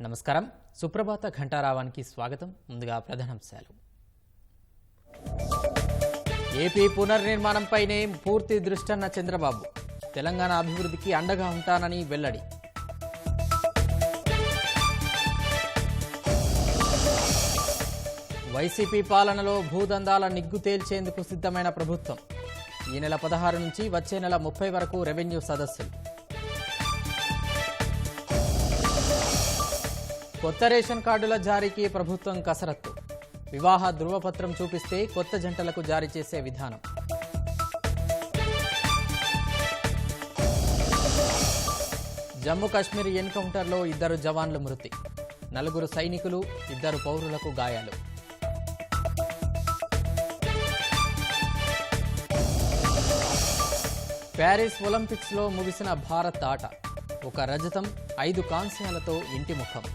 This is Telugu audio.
నమస్కారం. సుప్రభాత ఘంటారావానికి స్వాగతం. ముందుగా ప్రధానాంశాలు. ఏపీ పునర్నిర్మాణంపైనే పూర్తి దృష్టన్న చంద్రబాబు. తెలంగాణ అభివృద్ధికి అండగా ఉంటానని వెల్లడి. వైసీపీ పాలనలో భూదందాల నిగ్గు తేల్చేందుకు సిద్ధమైన ప్రభుత్వం. ఈ నెల 16 నుంచి వచ్చే నెల 30 వరకు రెవెన్యూ సదస్సులు. కొత్త రేషన్ కార్డుల జారీకి ప్రభుత్వం కసరత్తు. వివాహ ధృవపత్రం చూపిస్తే కొత్త జంటలకు జారీ చేసే విధానం. జమ్మూ కాశ్మీర్ ఎన్కౌంటర్లో 2 జవాన్లు మృతి, 4 సైనికులు, 2 పౌరులకు గాయాలు. ప్యారిస్ ఒలింపిక్స్లో ముగిసిన భారత్ ఆట. 1 రజతం, 5 కాంస్యాలతో ఇంటి ముఖం.